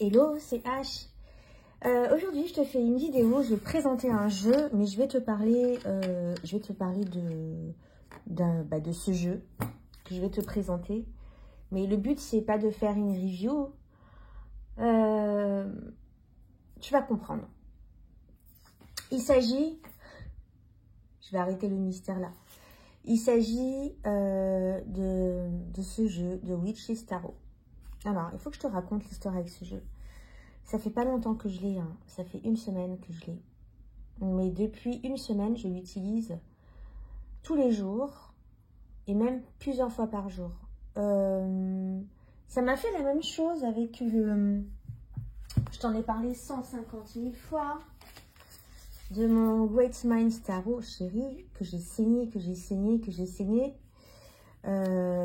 Hello, c'est H. Aujourd'hui, je te fais une vidéo. Je vais présenter un jeu, mais je vais te parler de ce jeu que je vais te présenter. Mais le but, c'est pas de faire une review. Tu vas comprendre. Il s'agit... Je vais arrêter le mystère là. Il s'agit de ce jeu de Witch's Tarot. Alors, il faut que je te raconte l'histoire avec ce jeu. Ça fait pas longtemps que je l'ai, hein. Ça fait une semaine que je l'ai. Mais depuis une semaine, je l'utilise tous les jours et même plusieurs fois par jour. Ça m'a fait la même chose avec le... Je t'en ai parlé 150 000 fois de mon Great Minds Tarot, chérie, que j'ai saigné,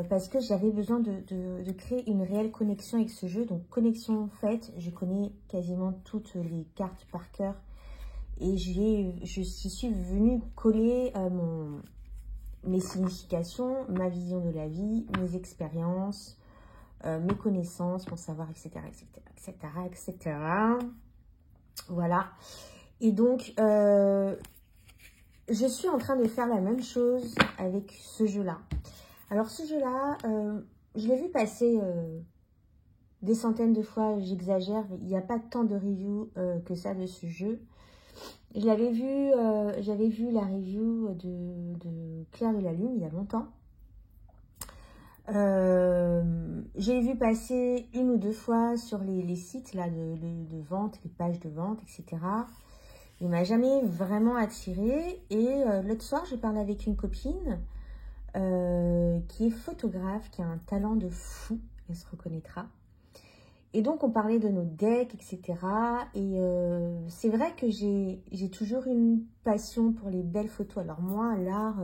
parce que j'avais besoin de créer une réelle connexion avec ce jeu. Donc, connexion faite, je connais quasiment toutes les cartes par cœur. Et je suis venue coller mes significations, ma vision de la vie, mes expériences, mes connaissances, mon savoir, etc., etc., etc., etc. Voilà. Et donc, je suis en train de faire la même chose avec ce jeu-là. Alors, ce jeu-là, je l'ai vu passer des centaines de fois, j'exagère, il n'y a pas tant de reviews que ça de ce jeu. J'avais vu la review de Claire de la Lune il y a longtemps. J'ai vu passer une ou deux fois sur les sites là, de vente, les pages de vente, etc. Il ne m'a jamais vraiment attirée. Et l'autre soir, je parlais avec une copine qui est photographe, qui a un talent de fou, elle se reconnaîtra. Et donc, on parlait de nos decks, etc. Et c'est vrai que j'ai toujours une passion pour les belles photos. Alors moi, l'art,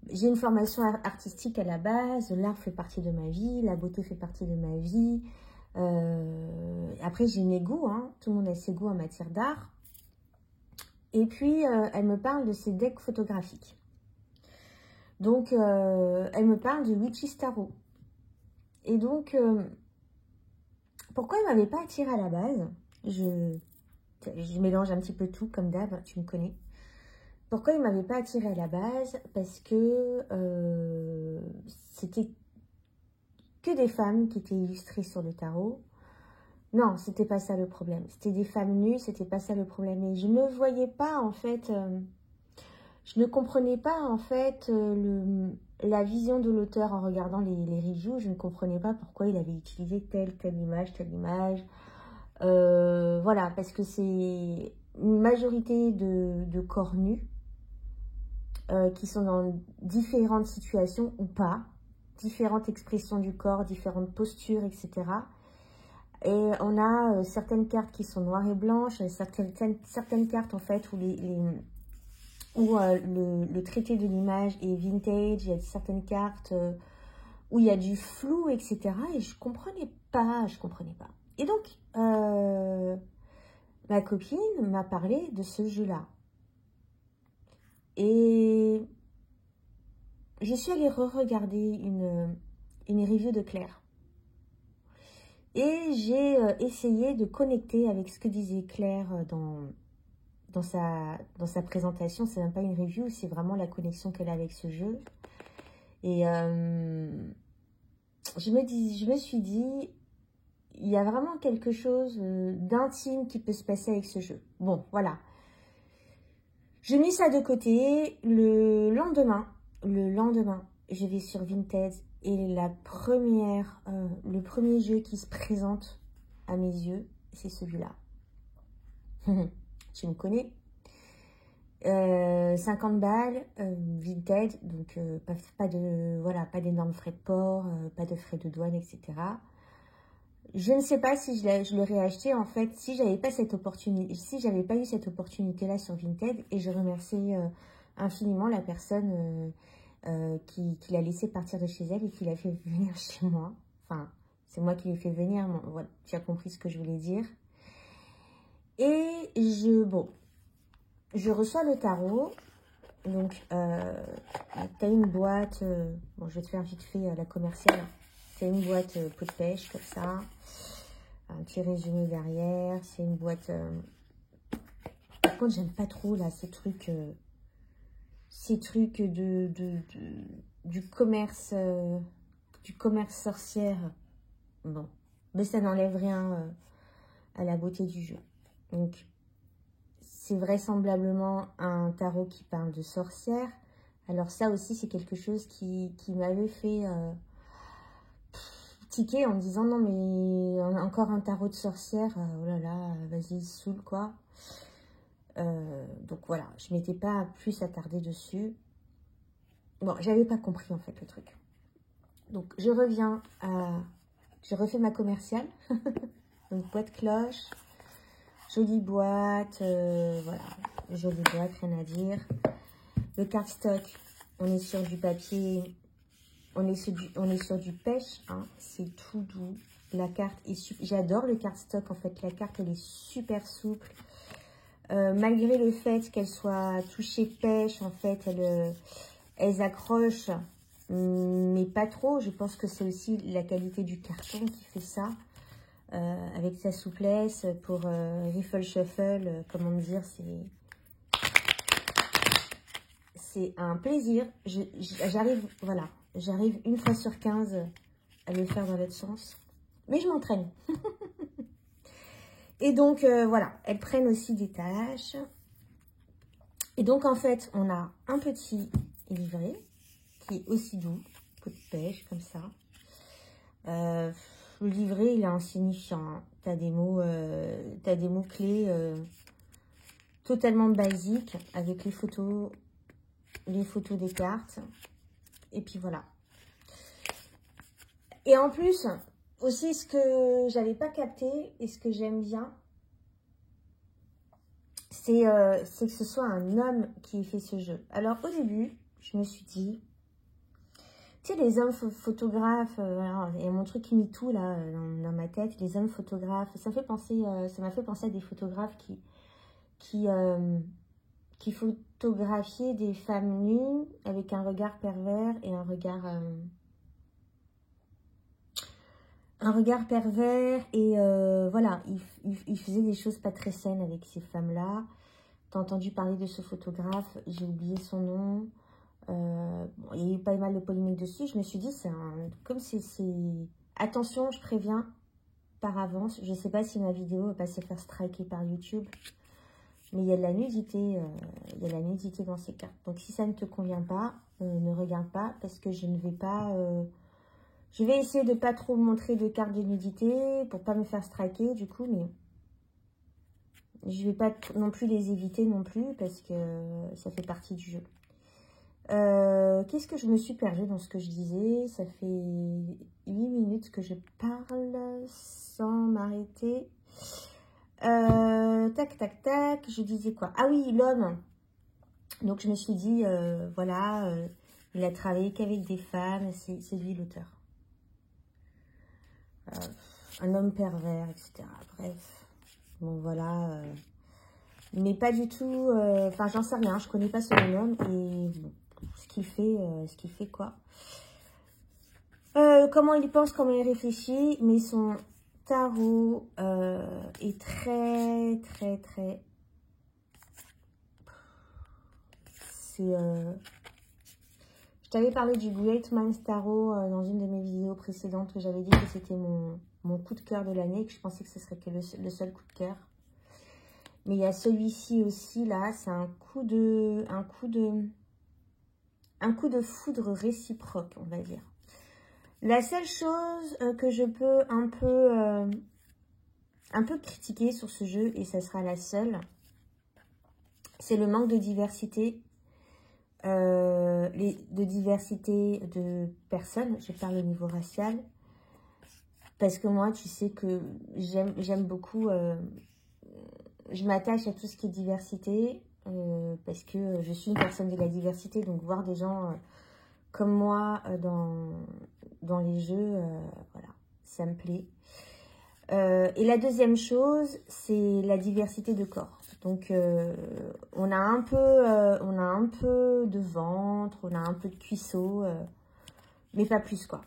j'ai une formation artistique à la base. L'art fait partie de ma vie, la beauté fait partie de ma vie. Après, j'ai mes goûts, hein. Tout le monde a ses goûts en matière d'art. Et puis, elle me parle de ses decks photographiques. Donc, elle me parle de Witch's Tarot. Et donc, pourquoi elle ne m'avait pas attirée à la base? Je mélange un petit peu tout, comme d'hab, tu me connais. Pourquoi il ne m'avait pas attirée à la base? Parce que c'était que des femmes qui étaient illustrées sur le tarot. Non, c'était pas ça le problème. C'était des femmes nues, c'était pas ça le problème. Et je ne voyais pas, en fait... je ne comprenais pas, en fait, la vision de l'auteur en regardant les reviews. Je ne comprenais pas pourquoi il avait utilisé telle image, telle image. Voilà, parce que c'est une majorité de corps nus qui sont dans différentes situations ou pas, différentes expressions du corps, différentes postures, etc. Et on a certaines cartes qui sont noires et blanches, certaines cartes, en fait, où le traité de l'image est vintage. Il y a certaines cartes où il y a du flou, etc. Et je comprenais pas. Et donc, ma copine m'a parlé de ce jeu-là. Et je suis allée re-regarder une review de Claire. Et j'ai essayé de connecter avec ce que disait Claire dans sa présentation. C'est même pas une review, c'est vraiment la connexion qu'elle a avec ce jeu. Et je me suis dit, il y a vraiment quelque chose d'intime qui peut se passer avec ce jeu. Bon, voilà. Je mis ça de côté. Le lendemain, je vais sur Vinted et le premier jeu qui se présente à mes yeux, c'est celui-là. Tu me connais. 50 balles, Vinted, donc pas d'énormes frais de port, pas de frais de douane, etc. Je ne sais pas si je l'aurais acheté, en fait, si j'avais pas eu cette opportunité-là sur Vinted. Et je remercie infiniment la personne qui l'a laissé partir de chez elle et qui l'a fait venir chez moi. Enfin, c'est moi qui l'ai fait venir, mais voilà, tu as compris ce que je voulais dire. Et je reçois le tarot. Donc, tu as une boîte, bon, je vais te faire vite fait la commerciale. Tu as une boîte pot de pêche, comme ça. un petit résumé derrière. C'est une boîte... Par contre, j'aime pas trop, là, ces trucs du commerce sorcière. Bon, mais ça n'enlève rien à la beauté du jeu. Donc, c'est vraisemblablement un tarot qui parle de sorcière. Alors ça aussi, c'est quelque chose qui m'avait fait tiquer en me disant non mais encore un tarot de sorcière, oh là là, vas-y, saoule quoi. Donc voilà, je m'étais pas plus attardée dessus. Bon, j'avais pas compris en fait le truc. Donc je reviens à... Je refais ma commerciale. Donc boîte cloche, jolie boîte, voilà, jolie boîte, rien à dire. Le cardstock, on est sur du papier, on est sur du pêche, hein, c'est tout doux. La carte est super, j'adore le cardstock en fait, la carte elle est super souple. Malgré le fait qu'elle soit touchée pêche, en fait, elles accrochent, mais pas trop. Je pense que c'est aussi la qualité du carton qui fait ça. Avec sa souplesse, pour Riffle Shuffle, comment dire, c'est un plaisir. J'arrive, voilà, j'arrive une fois sur 15 à le faire dans l'autre sens. Mais je m'entraîne. Et donc, voilà, elles prennent aussi des tâches. Et donc, en fait, on a un petit livret qui est aussi doux, peau de pêche, comme ça. Le livret, il est insignifiant. Hein. Tu as des mots clés totalement basiques avec les photos des cartes. Et puis voilà. Et en plus, aussi ce que j'avais pas capté et ce que j'aime bien, c'est que ce soit un homme qui fait ce jeu. Alors au début, je me suis dit, tu sais, les hommes photographes, alors, il y a mon truc MeToo là dans ma tête, les hommes photographes, ça m'a fait penser à des photographes qui photographiaient des femmes nues avec un regard pervers et un regard pervers et voilà, il faisait des choses pas très saines avec ces femmes-là. T'as entendu parler de ce photographe, j'ai oublié son nom. Bon, il y a eu pas mal de polémiques dessus. Je me suis dit, comme c'est... Attention, je préviens par avance. Je sais pas si ma vidéo va pas se faire striker par YouTube. Mais il y a de la nudité. Il y a de la nudité dans ces cartes. Donc si ça ne te convient pas, ne regarde pas. Parce que je ne vais pas... je vais essayer de pas trop montrer de cartes de nudité pour pas me faire striker du coup. Mais je vais pas non plus les éviter non plus. Parce que ça fait partie du jeu. Qu'est-ce que je me suis perdue dans ce que je disais? Ça fait 8 minutes que je parle sans m'arrêter. Tac, tac, tac. Je disais quoi? Ah oui, l'homme. Donc, je me suis dit, voilà, il a travaillé qu'avec des femmes. C'est lui l'auteur. Un homme pervers, etc. Bref. Bon, voilà. Mais pas du tout... Enfin, j'en sais rien. Je connais pas ce homme. Et bon. Ce qu'il fait quoi. Comment il pense, comment il réfléchit, mais son tarot est très, très, très... C'est... Je t'avais parlé du Great Minds Tarot dans une de mes vidéos précédentes où j'avais dit que c'était mon coup de cœur de l'année, que je pensais que ce serait que le seul coup de cœur. Mais il y a celui-ci aussi, là, c'est un coup de foudre réciproque, on va dire. La seule chose que je peux un peu critiquer sur ce jeu, et ça sera la seule, c'est le manque de diversité, de personnes, je parle au niveau racial, parce que moi, tu sais que j'aime beaucoup, je m'attache à tout ce qui est diversité, parce que je suis une personne de la diversité, donc voir des gens comme moi dans les jeux, voilà, ça me plaît. Et la deuxième chose, c'est la diversité de corps. Donc, on a un peu de ventre, on a un peu de cuisseau, mais pas plus, quoi.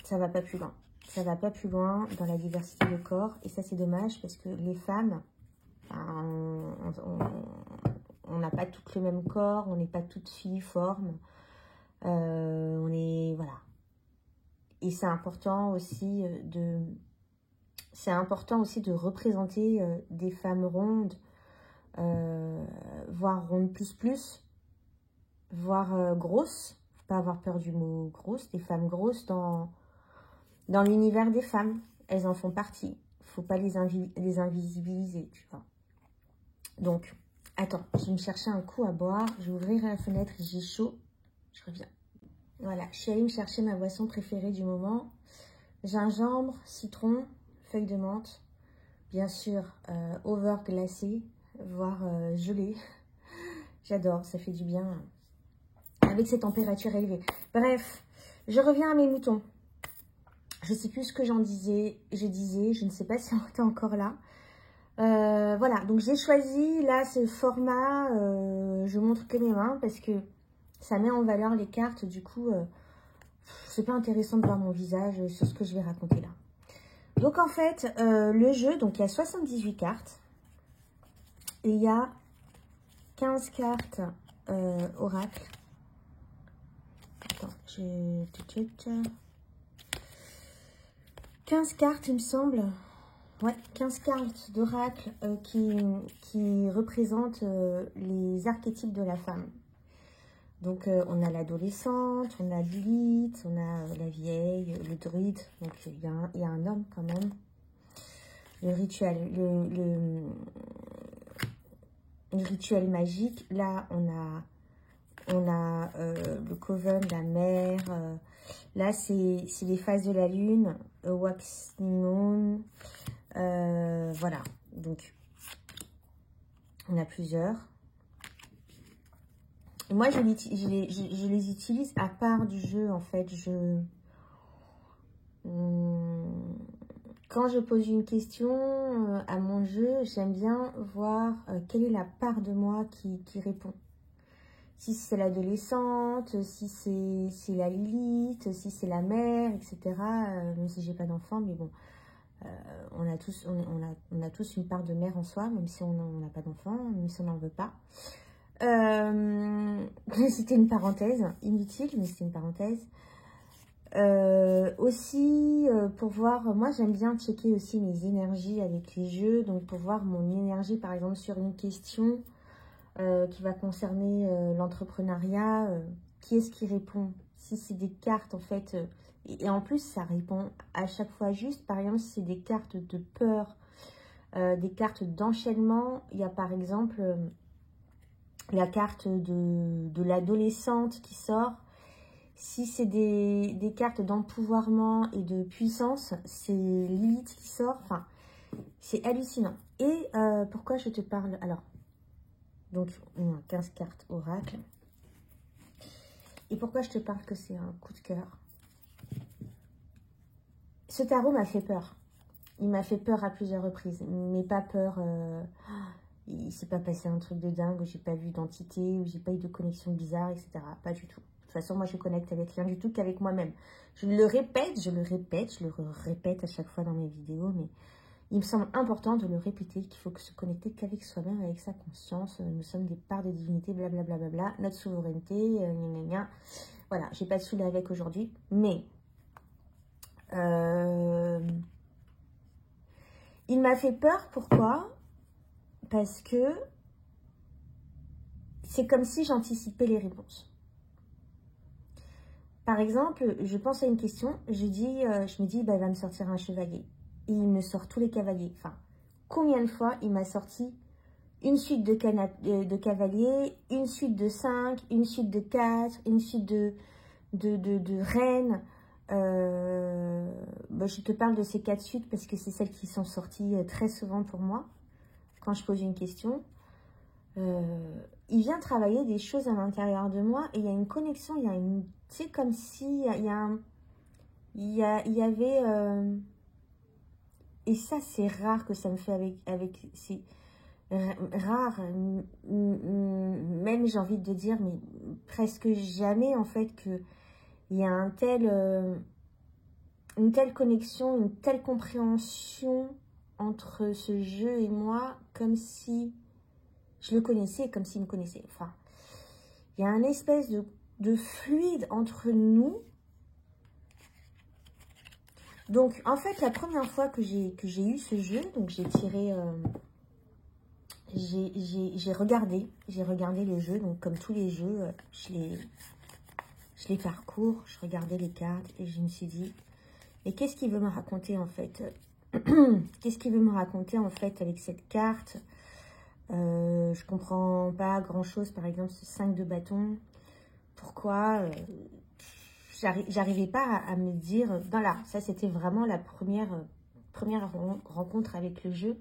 Ça va pas plus loin. ça va pas plus loin dans la diversité de corps. Et ça, c'est dommage parce que les femmes, enfin, on n'a pas toutes le même corps, on n'est pas toutes filiformes. On est, voilà. Et c'est important aussi de représenter des femmes rondes, voire rondes plus, voire grosses. Faut pas avoir peur du mot grosse, des femmes grosses dans l'univers des femmes. Elles en font partie. Faut pas les invisibiliser, tu vois. Donc, attends, je vais me chercher un coup à boire. Je vais ouvrir la fenêtre, j'ai chaud. Je reviens. Voilà, je suis allée me chercher ma boisson préférée du moment. Gingembre, citron, feuille de menthe. Bien sûr, over glacé, voire gelé. J'adore, ça fait du bien avec ces températures élevées. Bref, je reviens à mes moutons. Je ne sais plus ce que je ne sais pas si on est encore là. Voilà, donc j'ai choisi là ce format, je montre que mes mains parce que ça met en valeur les cartes, du coup, c'est pas intéressant de voir mon visage sur ce que je vais raconter là. Donc en fait, le jeu, donc il y a 78 cartes et il y a 15 cartes oracle. Attends, je... 15 cartes, il me semble. Ouais, 15 cartes d'oracle qui représentent les archétypes de la femme. Donc, on a l'adolescente, on a Lilith, on a la vieille, le druide. Donc, il y a un homme quand même. Le rituel, le rituel magique. Là, on a le coven, la mer. Là, c'est les phases de la lune, wax moon. Voilà, donc on a plusieurs. Et moi, je les utilise à part du jeu, en fait. Quand je pose une question à mon jeu, j'aime bien voir quelle est la part de moi qui répond. Si c'est l'adolescente, si c'est la Lilith, si c'est la mère, etc. Même si j'ai pas d'enfant, mais bon, on a tous une part de mère en soi, même si on n'a pas d'enfant, même si on n'en veut pas. C'était une parenthèse, inutile, mais c'était une parenthèse. Aussi, pour voir, moi j'aime bien checker aussi mes énergies avec les jeux, donc pour voir mon énergie par exemple sur une question qui va concerner l'entrepreneuriat, qui est-ce qui répond? Si c'est des cartes en fait, et en plus ça répond à chaque fois juste, par exemple si c'est des cartes de peur, des cartes d'enchaînement, il y a par exemple la carte de l'adolescente qui sort. Si c'est des cartes d'empouvoirment et de puissance, c'est Lilith qui sort. Enfin, c'est hallucinant. Et pourquoi je te parle? Alors, donc, on a 15 cartes oracle. Et pourquoi je te parle que c'est un coup de cœur? Ce tarot m'a fait peur. Il m'a fait peur à plusieurs reprises. Mais pas peur... il s'est pas passé un truc de dingue où j'ai pas vu d'entité, où j'ai pas eu de connexion bizarre, etc. Pas du tout. De toute façon, moi, je connecte avec rien du tout qu'avec moi-même. Je le répète à chaque fois dans mes vidéos, mais il me semble important de le répéter, qu'il faut se connecter qu'avec soi-même, avec sa conscience. Nous sommes des parts de divinité, blablabla, bla, bla, bla, notre souveraineté, gna, gna, gna. Voilà, j'ai pas de saoulé avec aujourd'hui, mais il m'a fait peur, pourquoi? Parce que c'est comme si j'anticipais les réponses. Par exemple, je pense à une question, je me dis, bah, il va me sortir un chevalier. Et il me sort tous les cavaliers. Enfin, combien de fois il m'a sorti une suite de cavaliers, une suite de 5, une suite de 4, une suite de reines. Bah, je te parle de ces 4 suites parce que c'est celles qui sont sorties très souvent pour moi quand je pose une question. Il vient travailler des choses à l'intérieur de moi et il y a une connexion, il y a une, tu sais, comme si il y avait et ça c'est rare que ça me fait avec c'est rare, même j'ai envie de dire, mais presque jamais en fait que il y a un tel une telle connexion, une telle compréhension entre ce jeu et moi, comme si je le connaissais, comme s'il me connaissait. Enfin, il y a un espèce de fluide entre nous. Donc, en fait, la première fois que j'ai eu ce jeu, donc j'ai tiré... j'ai regardé le jeu, donc comme tous les jeux, je les parcours, je regardais les cartes et je me suis dit, mais qu'est-ce qu'il veut me raconter en fait? Qu'est-ce qu'il veut me raconter en fait avec cette carte? Je comprends pas grand-chose, par exemple ce 5 de bâton. Pourquoi j'arrivais pas à me dire, voilà, ça c'était vraiment la première rencontre avec le jeu.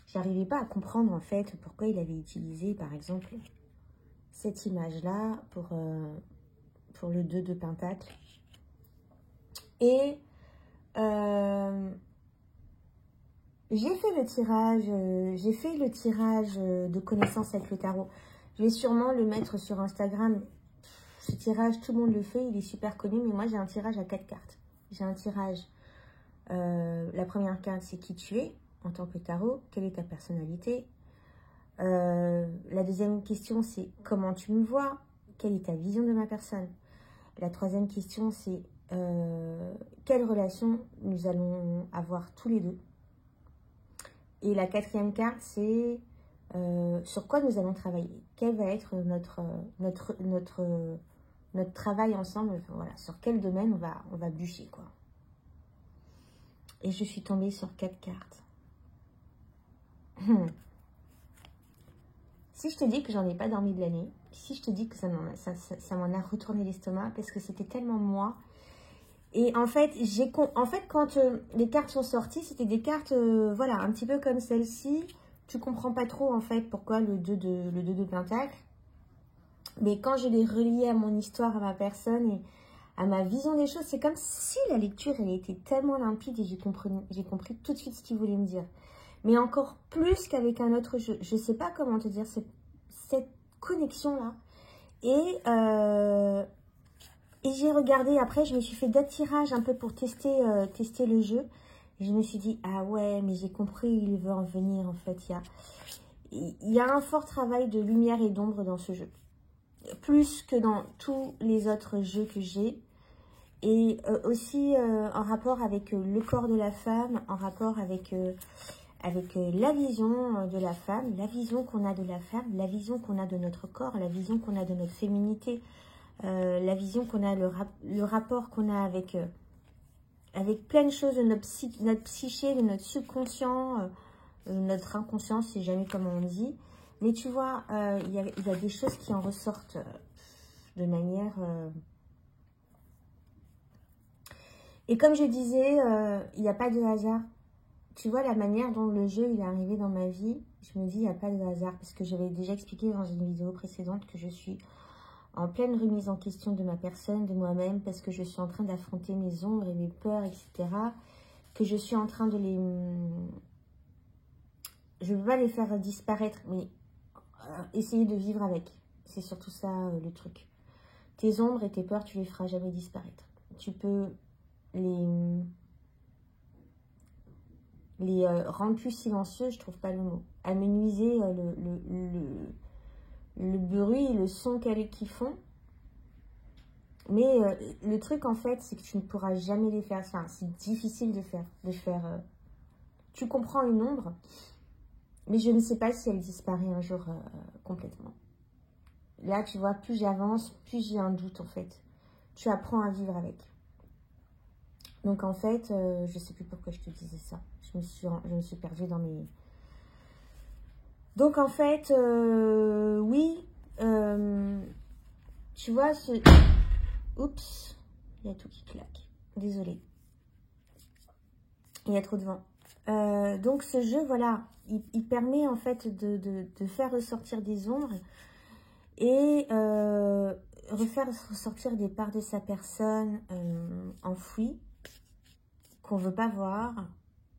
J'arrivais pas à comprendre en fait pourquoi il avait utilisé par exemple cette image-là pour le 2 de Pentacle. Et j'ai fait le tirage de connaissances avec le tarot. Je vais sûrement le mettre sur Instagram. Ce tirage, tout le monde le fait, il est super connu, mais moi j'ai un tirage à 4 cartes. J'ai un tirage, la première carte c'est qui tu es en tant que tarot, quelle est ta personnalité. La deuxième question c'est comment tu me vois, quelle est ta vision de ma personne. La troisième question c'est quelle relation nous allons avoir tous les deux. Et la quatrième carte c'est sur quoi nous allons travailler. Quel va être notre travail ensemble, enfin, voilà, sur quel domaine on va bûcher, quoi. Et je suis tombée sur 4 cartes. Si je te dis que j'en ai pas dormi de l'année, si je te dis que ça m'en a retourné l'estomac, parce que c'était tellement moi. Et en fait, quand les cartes sont sorties, c'était des cartes, voilà, un petit peu comme celle-ci. Tu comprends pas trop, en fait, pourquoi le 2 de Pentacle. Mais quand je l'ai relié à mon histoire, à ma personne et à ma vision des choses, c'est comme si la lecture, elle était tellement limpide et j'ai compris tout de suite ce qu'il voulait me dire. Mais encore plus qu'avec un autre jeu. Je ne sais pas comment te dire cette connexion-là. Et j'ai regardé, après, je me suis fait d'autres tirages un peu pour tester le jeu. Et je me suis dit, ah ouais, mais j'ai compris, il veut en venir, en fait. Il y a un fort travail de lumière et d'ombre dans ce jeu. Plus que dans tous les autres jeux que j'ai. Et aussi en rapport avec le corps de la femme, en rapport avec la vision de la femme, la vision qu'on a de la femme, la vision qu'on a de notre corps, la vision qu'on a de notre féminité, la vision qu'on a, le rapport qu'on a avec plein de choses de notre psyché, de notre subconscient, notre inconscient, c'est jamais comme on dit. Mais tu vois, il y a des choses qui en ressortent de manière... Et comme je disais, il n'y a pas de hasard. Tu vois, la manière dont le jeu il est arrivé dans ma vie, je me dis, il n'y a pas de hasard. Parce que j'avais déjà expliqué dans une vidéo précédente que je suis en pleine remise en question de ma personne, de moi-même, parce que je suis en train d'affronter mes ombres et mes peurs, etc. Que je suis en train de les... Je ne veux pas les faire disparaître, mais essayer de vivre avec. C'est surtout ça le truc. Tes ombres et tes peurs, tu les feras jamais disparaître. Tu peux les rendre plus silencieux, je trouve pas le mot. Amenuiser le bruit, le son qu'ils font. Mais le truc en fait, c'est que tu ne pourras jamais les faire. Enfin, c'est difficile de faire. Tu comprends une ombre, mais je ne sais pas si elle disparaît un jour complètement. Là, tu vois, plus j'avance, plus j'ai un doute en fait. Tu apprends à vivre avec. Donc en fait, je ne sais plus pourquoi je te disais ça. Je me suis perdue dans mes... Donc en fait, oui, tu vois, oups, il y a tout qui claque. Désolée. Il y a trop de vent. Donc ce jeu, voilà, il permet en fait de faire ressortir des ombres et refaire ressortir des parts de sa personne enfouies, qu'on ne veut pas voir,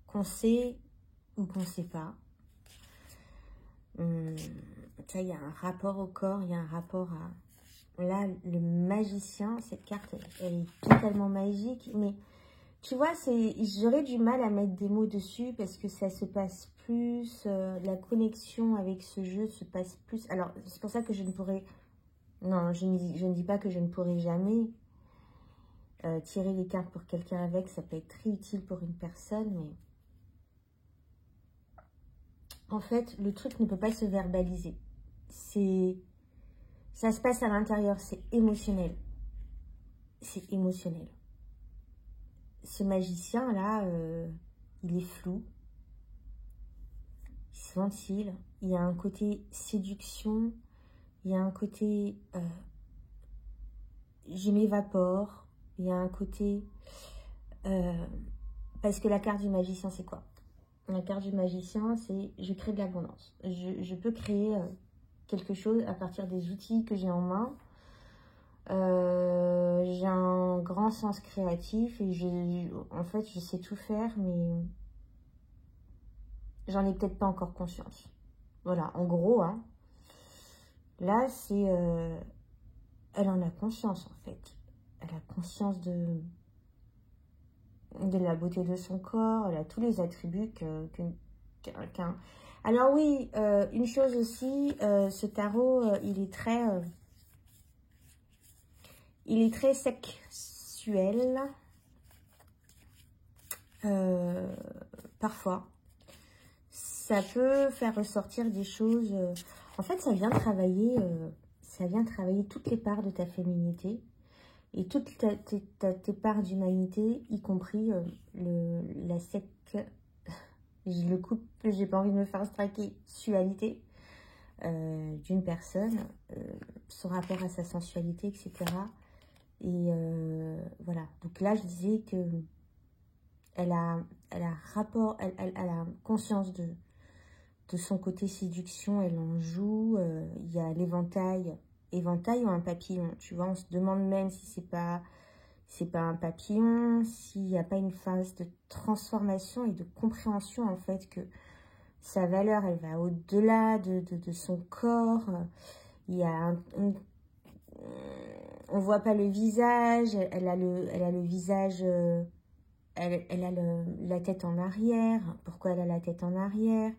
qu'on sait ou qu'on ne sait pas. Ça, il y a un rapport au corps, il y a un rapport à... Là, le magicien, cette carte, elle est totalement magique, mais Tu vois, j'aurais du mal à mettre des mots dessus parce que ça se passe plus, la connexion avec ce jeu se passe plus. Alors, c'est pour ça que je ne pourrais, non, je ne dis pas que je ne pourrai jamais tirer les cartes pour quelqu'un avec, ça peut être très utile pour une personne, mais en fait, le truc ne peut pas se verbaliser. Ça se passe à l'intérieur, c'est émotionnel. C'est émotionnel. Ce magicien-là, il est flou, il se ventile, il y a un côté séduction, il y a un côté je m'évapore, il y a un côté... parce que la carte du magicien, c'est quoi? La carte du magicien, c'est je crée de l'abondance. Je peux créer quelque chose à partir des outils que j'ai en main. J'ai un grand sens créatif et en fait, je sais tout faire, mais j'en ai peut-être pas encore conscience. Voilà, en gros, hein. Là, c'est... elle en a conscience, en fait. Elle a conscience de la beauté de son corps, elle a tous les attributs qu'un... Alors oui, une chose aussi, ce tarot, il est très sexuel, parfois. Ça peut faire ressortir des choses... en fait, ça vient travailler toutes les parts de ta féminité et toutes tes parts d'humanité, y compris la je le coupe, j'ai pas envie de me faire striker, sexualité d'une personne, son rapport à sa sensualité, etc. Et voilà. Donc là, je disais que elle a conscience de son côté séduction, elle en joue. Il y a l'éventail ou un papillon, tu vois, on se demande même si c'est pas un papillon, s'il n'y a pas une phase de transformation et de compréhension, en fait, que sa valeur, elle va au-delà de son corps. Il y a on voit pas le visage, elle a le visage, elle a la tête en arrière. Pourquoi elle a la tête en arrière?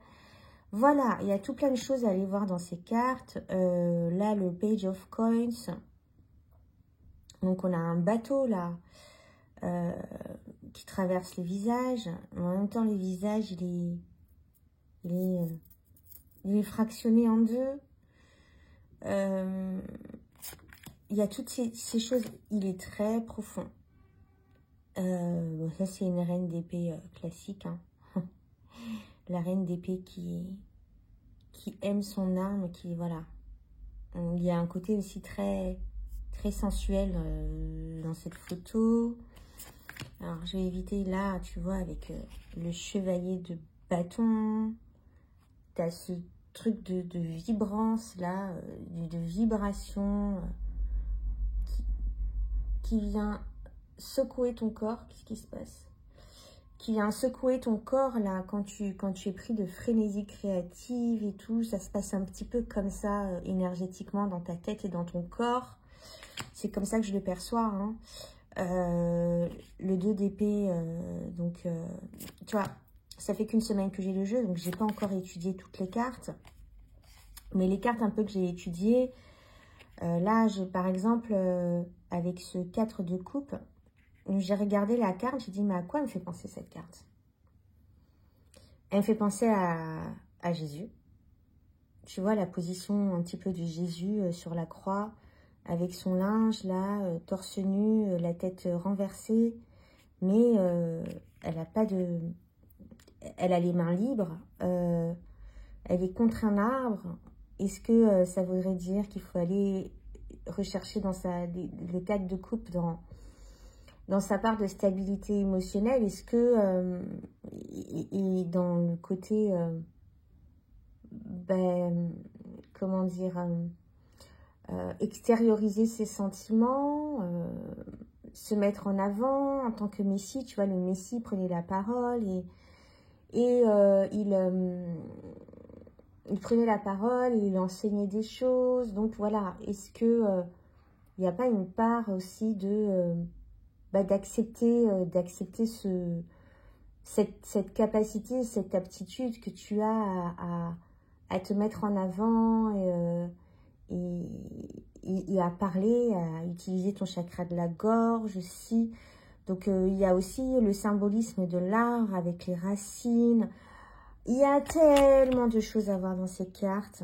Voilà, il y a tout plein de choses à aller voir dans ces cartes. Là, le Page of Coins. Donc, on a un bateau, là, qui traverse les visages. En même temps, le visage, il est fractionné en deux. Il y a toutes ces choses. Il est très profond. Bon, ça, c'est une reine d'épée classique. Hein. La reine d'épée qui aime son arme, qui, voilà. Il y a un côté aussi très sensuel dans cette photo. Alors, je vais éviter là, tu vois, avec le chevalier de bâton. Tu as ce truc de vibrance, là, de vibration qui vient secouer ton corps. Qu'est-ce qui se passe? Qui vient secouer ton corps, là, quand tu es pris de frénésie créative et tout. Ça se passe un petit peu comme ça, énergétiquement, dans ta tête et dans ton corps. C'est comme ça que je le perçois, hein. Le 2 d'épée, donc, tu vois, ça fait qu'une semaine que j'ai le jeu, donc j'ai pas encore étudié toutes les cartes. Mais les cartes un peu que j'ai étudiées, là, par exemple, avec ce 4 de coupe, j'ai regardé la carte, j'ai dit, mais à quoi elle me fait penser cette carte? Elle me fait penser à Jésus. Tu vois, la position un petit peu de Jésus sur la croix, avec son linge, là, torse nu, la tête renversée. Mais elle a pas de... Elle a les mains libres. Elle est contre un arbre. Est-ce que ça voudrait dire qu'il faut aller rechercher dans le 4 de coupe, dans sa part de stabilité émotionnelle? Est-ce que... et dans le côté... ben, comment dire... extérioriser ses sentiments, se mettre en avant en tant que Messie. Tu vois, le Messie prenait la parole et il prenait la parole, il enseignait des choses. Donc voilà, est-ce que il n'y a pas une part aussi de d'accepter cette capacité, cette aptitude que tu as à te mettre en avant et à parler, à utiliser ton chakra de la gorge aussi. Donc, il y a aussi le symbolisme de l'arbre avec les racines. Il y a tellement de choses à voir dans ces cartes.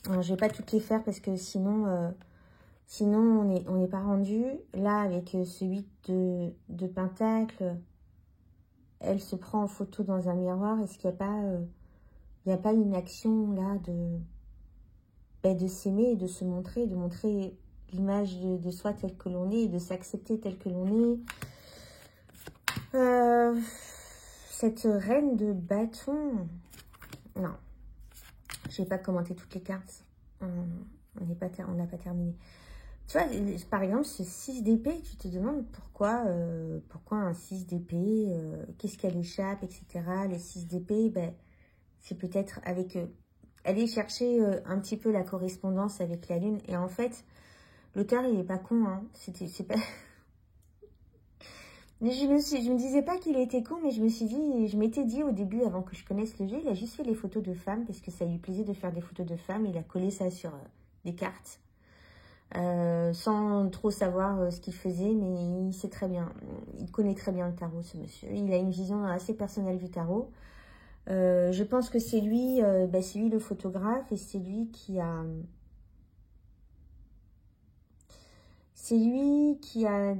Alors, je ne vais pas toutes les faire parce que sinon on n'est pas rendu. Là, avec ce 8 de Pentacle, elle se prend en photo dans un miroir. Est-ce qu'il n'y a pas une action là de s'aimer et de se montrer, de montrer l'image de soi telle que l'on est et de s'accepter tel que l'on est. Cette reine de bâton, non, je n'ai pas commenté toutes les cartes, on n'a pas terminé. Tu vois, par exemple, ce 6 d'épée, tu te demandes pourquoi un 6 d'épée, qu'est-ce qu'elle échappe, etc. Les 6 d'épée, ben, c'est peut-être avec aller chercher un petit peu la correspondance avec la lune. Et en fait, l'auteur, il est pas con, hein. C'est pas... Je me disais pas qu'il était con, mais je m'étais dit au début, avant que je connaisse le jeu, il a juste fait les photos de femmes, parce que ça lui plaisait de faire des photos de femmes. Il a collé ça sur des cartes, sans trop savoir ce qu'il faisait, mais il sait très bien, il connaît très bien le tarot, ce monsieur. Il a une vision assez personnelle du tarot. Je pense que c'est lui le photographe, et c'est lui qui a... C'est lui qui a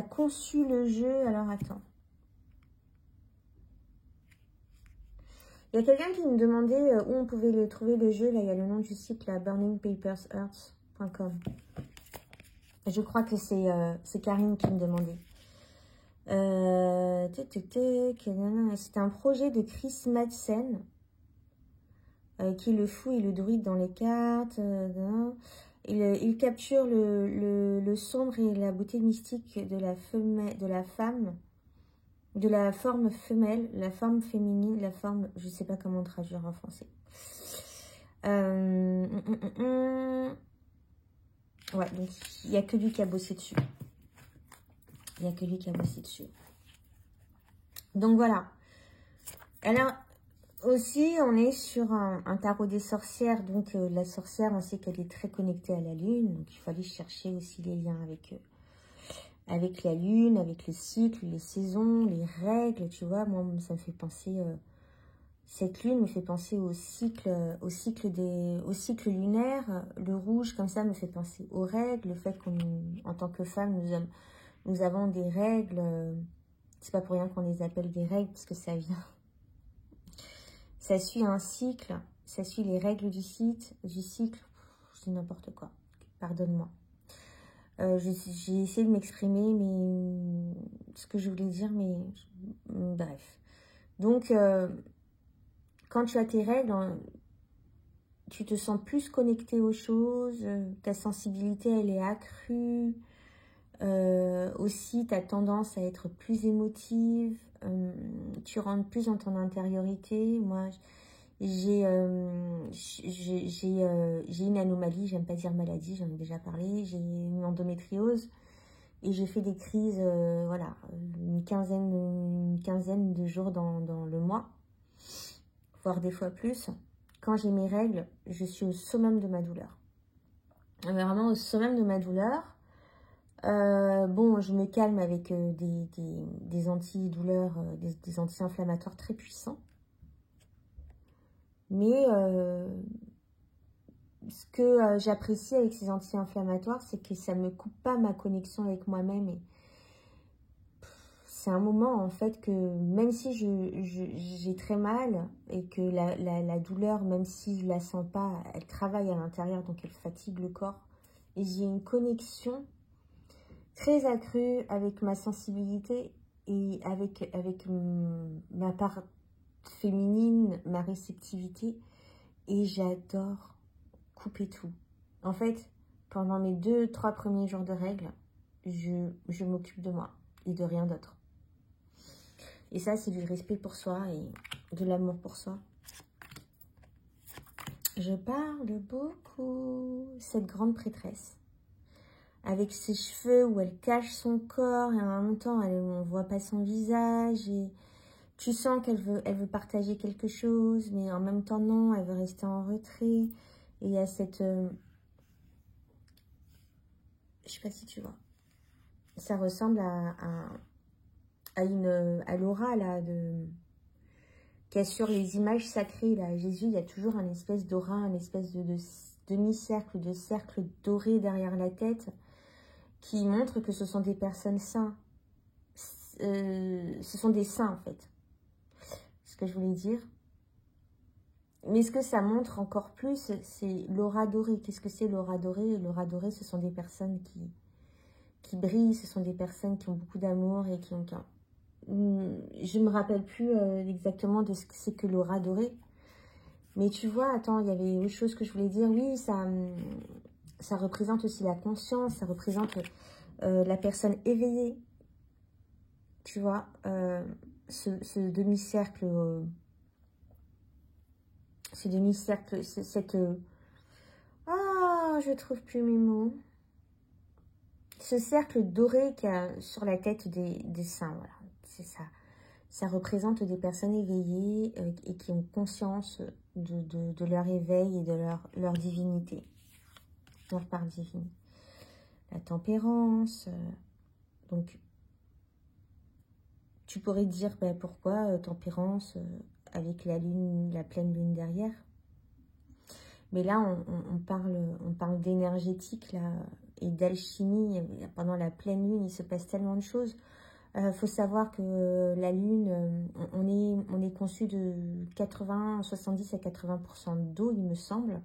conçu le jeu. Alors, attends. Il y a quelqu'un qui me demandait où on pouvait le trouver, le jeu. Là, il y a le nom du site, là, burningpapersearth.com. Je crois que c'est Karine qui me demandait. C'est un projet de Chris Madsen, qui est le fou et le druide dans les cartes. Il capture le sombre et la beauté mystique de la femme, de la forme femelle, la forme féminine, la forme, je ne sais pas comment traduire en français. Ouais, donc il n'y a que lui qui a bossé dessus. Il n'y a que lui qui a bossé dessus. Donc voilà. Alors, aussi, on est sur un tarot des sorcières. Donc, la sorcière, on sait qu'elle est très connectée à la lune. Donc, il faut aller chercher aussi les liens avec la lune, avec le cycle, les saisons, les règles. Tu vois, moi, ça me fait penser... cette lune me fait penser au cycle lunaire. Le rouge, comme ça, me fait penser aux règles. Le fait qu'en tant que femme, nous avons des règles. C'est pas pour rien qu'on les appelle des règles, parce que ça vient... Ça suit un cycle, ça suit les règles du cycle. Je dis n'importe quoi, pardonne-moi. J'ai essayé de m'exprimer, mais ce que je voulais dire, mais bref. Donc, quand tu as tes règles, tu te sens plus connecté aux choses, ta sensibilité, elle est accrue. Aussi, tu as tendance à être plus émotive, tu rentres plus dans ton intériorité. Moi, j'ai une anomalie, j'aime pas dire maladie, j'en ai déjà parlé, j'ai une endométriose et j'ai fait des crises, voilà, une quinzaine de jours dans le mois, voire des fois plus. Quand j'ai mes règles, je suis au summum de ma douleur. Vraiment au summum de ma douleur. Bon, je me calme avec des antidouleurs, des anti-inflammatoires très puissants. Mais ce que j'apprécie avec ces anti-inflammatoires, c'est que ça ne me coupe pas ma connexion avec moi-même. Et c'est un moment, en fait, que même si j'ai très mal et que la douleur, même si je ne la sens pas, elle travaille à l'intérieur, donc elle fatigue le corps. Et j'ai une connexion très accrue avec ma sensibilité et avec ma part féminine, ma réceptivité, et j'adore couper tout. En fait, pendant mes 2-3 premiers jours de règles, je m'occupe de moi et de rien d'autre. Et ça, c'est du respect pour soi et de l'amour pour soi. Je parle beaucoup. Cette grande prêtresse. avec ses cheveux où elle cache son corps et en même temps on ne voit pas son visage et tu sens elle veut partager quelque chose mais en même temps non, elle veut rester en retrait et il y a cette... je sais pas si tu vois. Ça ressemble à Laura là, qui assure les images sacrées là. Jésus, il y a toujours un espèce d'aura, un espèce de demi-cercle, de cercle doré derrière la tête qui montre que ce sont des personnes saintes. Ce sont des saints en fait. Ce que je voulais dire. Mais ce que ça montre encore plus, c'est l'aura dorée. Qu'est-ce que c'est l'aura dorée? L'aura dorée, ce sont des personnes qui brillent, ce sont des personnes qui ont beaucoup d'amour et qui ont... Je ne me rappelle plus exactement de ce que c'est que l'aura dorée. Mais tu vois, attends, il y avait autre chose que je voulais dire. Oui, ça représente aussi la conscience, ça représente la personne éveillée. Tu vois, ce demi-cercle, cette... Ah, je trouve plus mes mots. Ce cercle doré qu'il y a sur la tête des saints, voilà, c'est ça. Ça représente des personnes éveillées et qui ont conscience de leur éveil et de leur divinité, leur part divine. La tempérance, donc tu pourrais dire bah, pourquoi tempérance avec la lune, la pleine lune derrière. Mais là, on parle d'énergétique là et d'alchimie. Pendant la pleine lune, il se passe tellement de choses. Faut savoir que la lune, on est conçu de 70 à 80% d'eau, il me semble,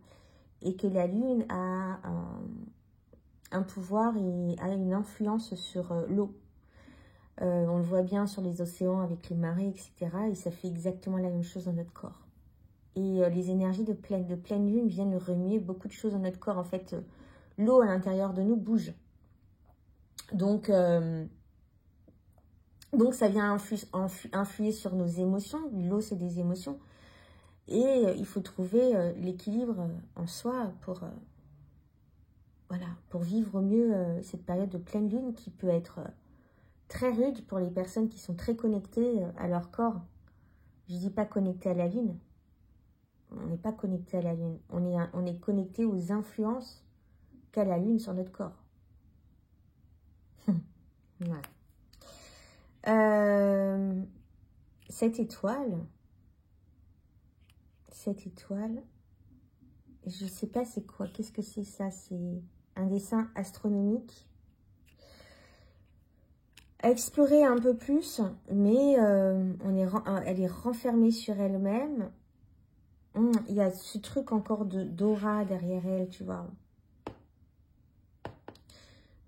et que la lune a un pouvoir et a une influence sur l'eau. On le voit bien sur les océans avec les marées, etc. Et ça fait exactement la même chose dans notre corps. Et les énergies de pleine lune viennent remuer beaucoup de choses dans notre corps. En fait, l'eau à l'intérieur de nous bouge. Donc ça vient influer sur nos émotions. L'eau, c'est des émotions. Et il faut trouver l'équilibre en soi pour, voilà, pour vivre au mieux cette période de pleine lune qui peut être très rude pour les personnes qui sont très connectées à leur corps. Je ne dis pas connectées à la lune. On n'est pas connecté à la lune. On est connecté aux influences qu'a la lune sur notre corps. Voilà. Cette étoile, je ne sais pas c'est quoi. Qu'est-ce que c'est ça? C'est un dessin astronomique. À explorer un peu plus, mais elle est renfermée sur elle-même. Il y a ce truc encore d'aura derrière elle, tu vois.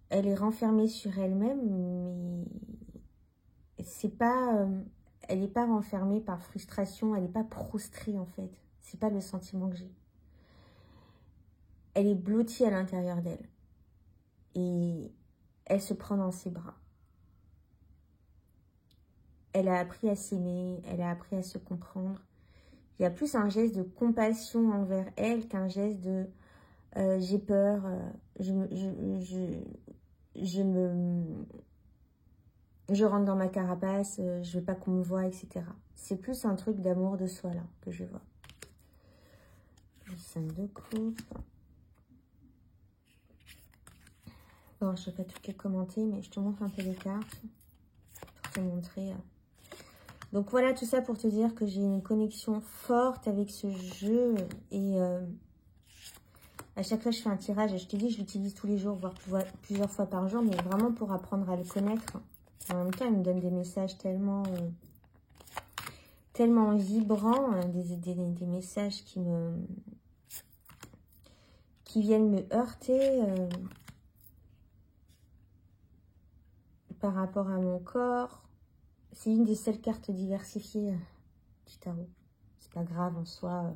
Elle est renfermée sur elle-même, mais c'est pas, elle n'est pas renfermée par frustration, elle n'est pas prostrée en fait. C'est pas le sentiment que j'ai. Elle est blottie à l'intérieur d'elle. Et elle se prend dans ses bras. Elle a appris à s'aimer, elle a appris à se comprendre. Il y a plus un geste de compassion envers elle qu'un geste de j'ai peur, je rentre dans ma carapace, je veux pas qu'on me voie, etc. C'est plus un truc d'amour de soi là que je vois. Le 5 de coupe. Bon, je ne vais pas tout commenter, mais je te montre un peu les cartes pour te montrer. Donc voilà, tout ça pour te dire que j'ai une connexion forte avec ce jeu. Et à chaque fois, je fais un tirage. Et je te dis, je l'utilise tous les jours, voire plusieurs fois par jour. Mais vraiment pour apprendre à le connaître. En même temps, il me donne des messages tellement vibrants. Des messages qui viennent me heurter par rapport à mon corps. C'est une des seules cartes diversifiées du tarot. C'est pas grave en soi.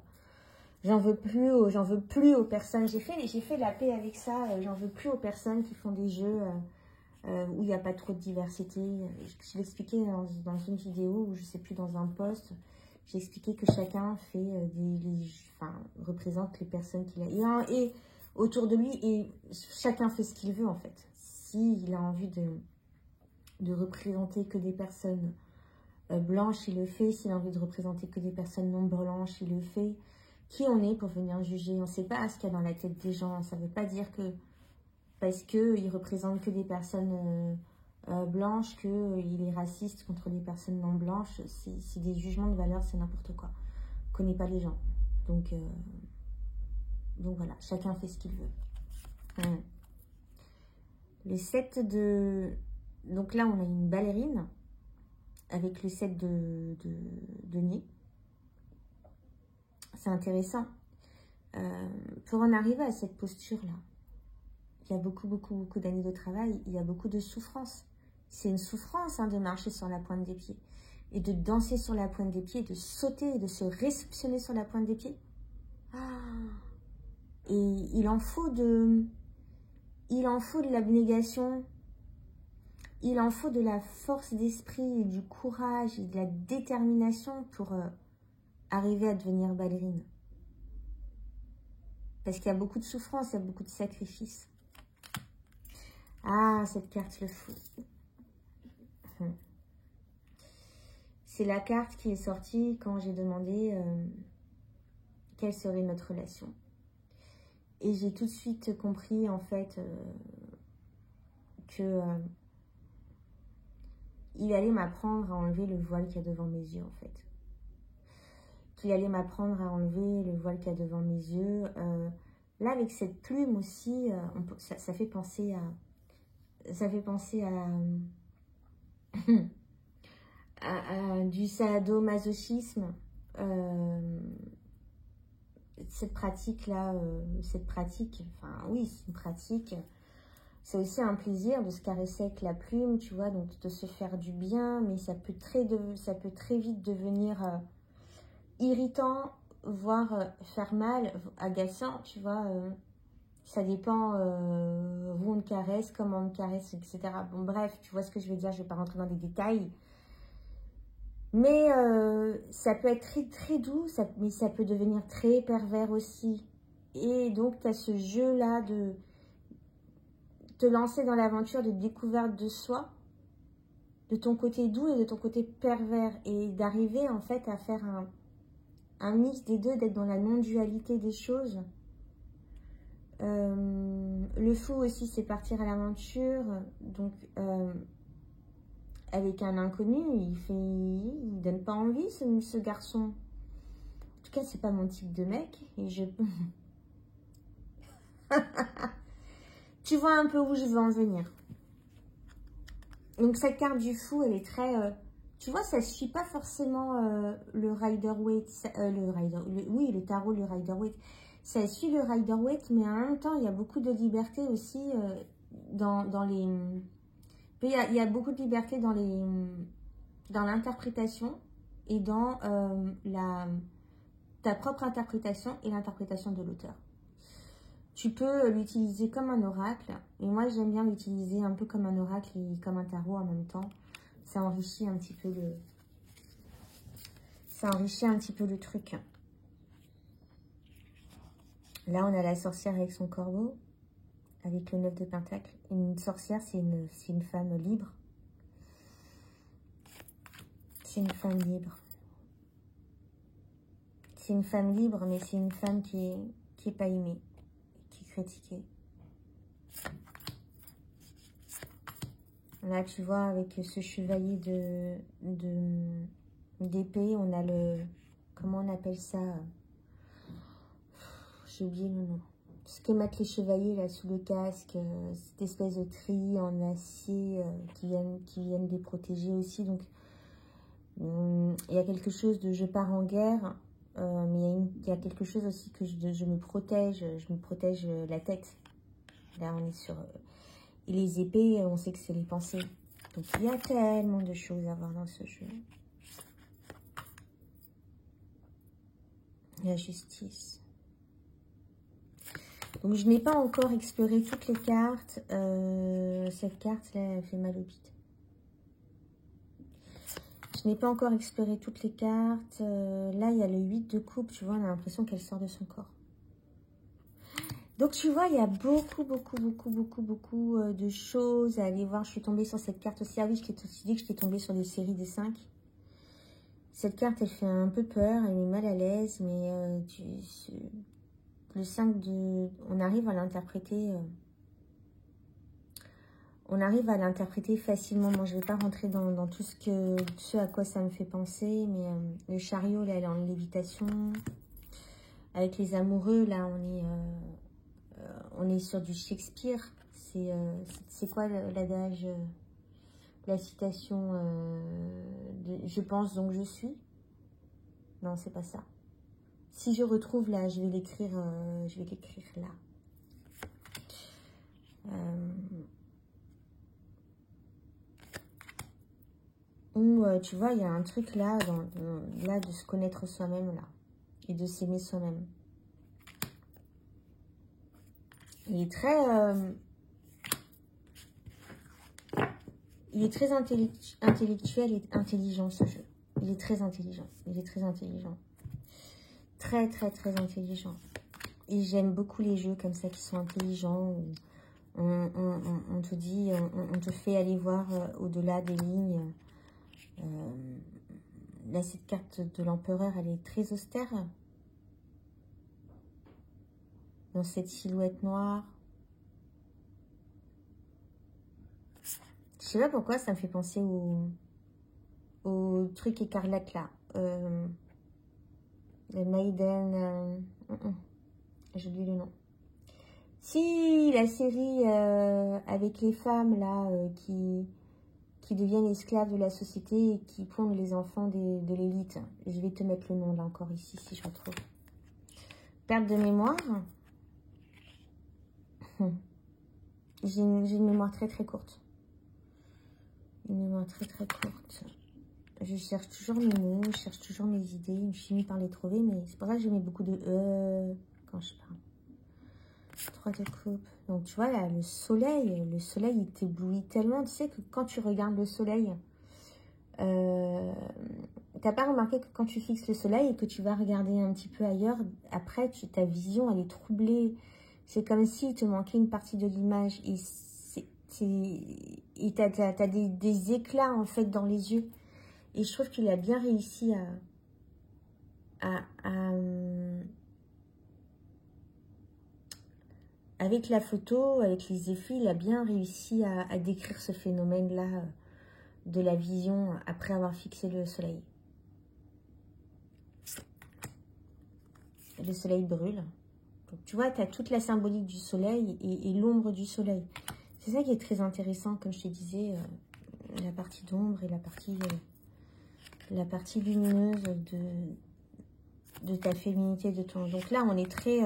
J'en veux plus aux personnes. J'ai fait la paix avec ça. J'en veux plus aux personnes qui font des jeux où il n'y a pas trop de diversité. Je l'expliquais dans une vidéo ou je sais plus dans un post. J'ai expliqué que chacun fait représente les personnes qu'il a et autour de lui et chacun fait ce qu'il veut en fait. s'il a envie de représenter que des personnes blanches, il le fait. S'il a envie de représenter que des personnes non blanches, il le fait. Qui on est pour venir juger? On ne sait pas ce qu'il y a dans la tête des gens. Ça ne veut pas dire que parce qu'il représente que des personnes blanches, qu'il est raciste contre les personnes non blanches. C'est des jugements de valeur, c'est n'importe quoi. On ne connaît pas les gens. Donc voilà, chacun fait ce qu'il veut. Le 7 de... Donc là, on a une ballerine avec le 7 de nez. C'est intéressant. Pour en arriver à cette posture-là, il y a beaucoup d'années de travail, il y a beaucoup de souffrance. C'est une souffrance de marcher sur la pointe des pieds et de danser sur la pointe des pieds, de sauter et de se réceptionner sur la pointe des pieds. Et il en faut de l'abnégation, il en faut de la force d'esprit, et du courage et de la détermination pour arriver à devenir ballerine. Parce qu'il y a beaucoup de souffrance, il y a beaucoup de sacrifices. Ah, cette carte, le fou. C'est la carte qui est sortie quand j'ai demandé quelle serait notre relation. Et j'ai tout de suite compris, en fait, que il allait m'apprendre à enlever le voile qu'il y a devant mes yeux, en fait. Qu'il allait m'apprendre à enlever le voile qu'il y a devant mes yeux. Là, avec cette plume aussi, ça fait penser à... Ça fait penser à du sadomasochisme. Cette pratique-là, enfin oui, c'est une pratique. C'est aussi un plaisir de se caresser avec la plume, tu vois, donc de se faire du bien, mais ça peut très vite devenir irritant, voire faire mal, agaçant, tu vois. Ça dépend où on te caresse, comment on te caresse, etc. Bon, bref, tu vois ce que je veux dire, je ne vais pas rentrer dans des détails. Mais ça peut être très doux, mais ça peut devenir très pervers aussi. Et donc, tu as ce jeu-là de te lancer dans l'aventure de découverte de soi, de ton côté doux et de ton côté pervers. Et d'arriver, en fait, à faire un mix des deux, d'être dans la non-dualité des choses. Le fou aussi, c'est partir à l'aventure. Donc, avec un inconnu, il donne pas envie, ce garçon. En tout cas, c'est pas mon type de mec. Et tu vois un peu où je veux en venir. Donc, cette carte du fou, elle est très... tu vois, ça ne suit pas forcément le Rider-Waite. Oui, le tarot, le Rider-Waite. Ça suit le Rider-Waite, mais en même temps, il y a beaucoup de liberté aussi dans les... Il y a beaucoup de liberté dans l'interprétation et dans ta propre interprétation et l'interprétation de l'auteur. Tu peux l'utiliser comme un oracle, et moi j'aime bien l'utiliser un peu comme un oracle et comme un tarot en même temps. Ça enrichit un petit peu le truc. Là, on a la sorcière avec son corbeau, avec le 9 de Pentacle. Une sorcière, c'est une femme libre. C'est une femme libre. C'est une femme libre, mais c'est une femme qui est pas aimée, qui est critiquée. Là, tu vois, avec ce chevalier d'épée, on a le... Comment on appelle ça? J'ai oublié le nom. Ce que mettent les chevaliers là sous le casque, cette espèce de treillis en acier qui viennent les protéger aussi. Donc, il y a quelque chose de je pars en guerre, mais il y a quelque chose aussi que je me protège la tête. Là, on est sur... et les épées, on sait que c'est les pensées. Donc, il y a tellement de choses à voir dans ce jeu. La justice. Donc, je n'ai pas encore exploré toutes les cartes. Cette carte-là, elle fait mal au bide. Je n'ai pas encore exploré toutes les cartes. Là, il y a le 8 de coupe. Tu vois, on a l'impression qu'elle sort de son corps. Donc, tu vois, il y a beaucoup de choses à aller voir. Je suis tombée sur cette carte aussi. Ah oui, je t'ai dit que je t'ai tombée sur des séries des 5. Cette carte, elle fait un peu peur, elle est mal à l'aise, mais le 5 de... On arrive à l'interpréter... on arrive à l'interpréter facilement. Moi, je ne vais pas rentrer dans tout ce à quoi ça me fait penser, mais le chariot, là, elle est en lévitation. Avec les amoureux, là, on est sur du Shakespeare. C'est quoi l'adage, la citation je pense donc je suis? Non, c'est pas ça. Si je retrouve là, je vais l'écrire là. Tu vois, il y a un truc là, là de se connaître soi-même là. Et de s'aimer soi-même. Il est très intellectuel et intelligent, ce jeu. Il est très intelligent. Il est très intelligent. Très intelligent. Et j'aime beaucoup les jeux comme ça qui sont intelligents. Où on te dit, on te fait aller voir au-delà des lignes. Là, cette carte de l'empereur, elle est très austère. Dans cette silhouette noire. Je sais pas pourquoi ça me fait penser au truc écarlate là. Le Maiden. J'ai oublié le nom. Si, la série avec les femmes là qui deviennent esclaves de la société et qui pondent les enfants de l'élite. Je vais te mettre le nom là encore ici si je retrouve. Perte de mémoire. J'ai une mémoire très courte. Une mémoire très courte. Je cherche toujours mes mots, je cherche toujours mes idées. Je finis par les trouver, mais c'est pour ça que je mets beaucoup de quand je parle. 3 de coupe. Donc tu vois là, le soleil il t'éblouit tellement. Tu sais que quand tu regardes le soleil, t'as pas remarqué que quand tu fixes le soleil et que tu vas regarder un petit peu ailleurs, après ta vision elle est troublée. C'est comme s'il te manquait une partie de l'image. Et t'as des éclats en fait dans les yeux. Et je trouve qu'il a bien réussi avec la photo, avec les effets, il a bien réussi à décrire ce phénomène-là de la vision après avoir fixé le soleil. Le soleil brûle. Donc, tu vois, tu as toute la symbolique du soleil et l'ombre du soleil. C'est ça qui est très intéressant, comme je te disais, la partie d'ombre et la partie lumineuse de ta féminité, de ton... Donc là, on est très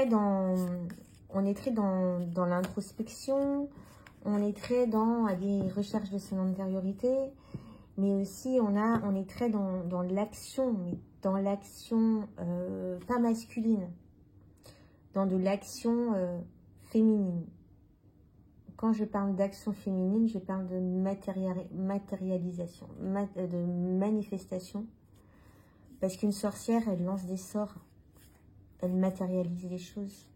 dans l'introspection, on est très dans des recherches de son intériorité, mais aussi on est très dans l'action, mais dans l'action pas masculine, dans de l'action féminine. Quand je parle d'action féminine, je parle de matérialisation, de manifestation, parce qu'une sorcière, elle lance des sorts. Elle matérialise les choses.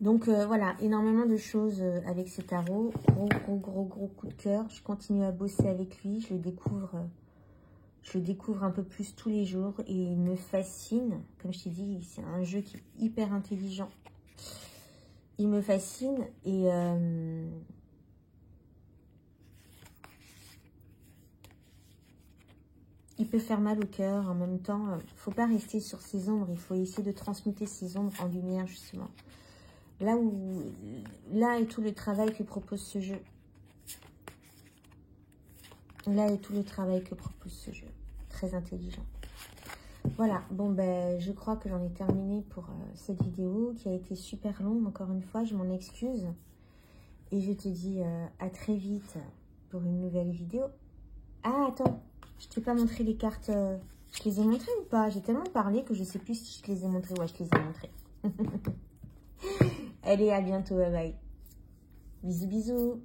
Donc voilà, énormément de choses avec ces tarots. Gros coup de cœur. Je continue à bosser avec lui. Je le découvre un peu plus tous les jours. Et il me fascine. Comme je t'ai dit, c'est un jeu qui est hyper intelligent. Il me fascine. Et... il peut faire mal au cœur. En même temps, il ne faut pas rester sur ses ombres. Il faut essayer de transmuter ses ombres en lumière, justement. Là est tout le travail que propose ce jeu. Là est tout le travail que propose ce jeu. Très intelligent. Voilà. Bon, ben, je crois que j'en ai terminé pour cette vidéo qui a été super longue. Encore une fois, je m'en excuse. Et je te dis à très vite pour une nouvelle vidéo. Ah, attends. Je t'ai pas montré les cartes. Je les ai montrées ou pas? J'ai tellement parlé que je sais plus si je te les ai montrées. Ouais, je te les ai montrées. Allez, à bientôt. Bye bye. Bisous, bisous.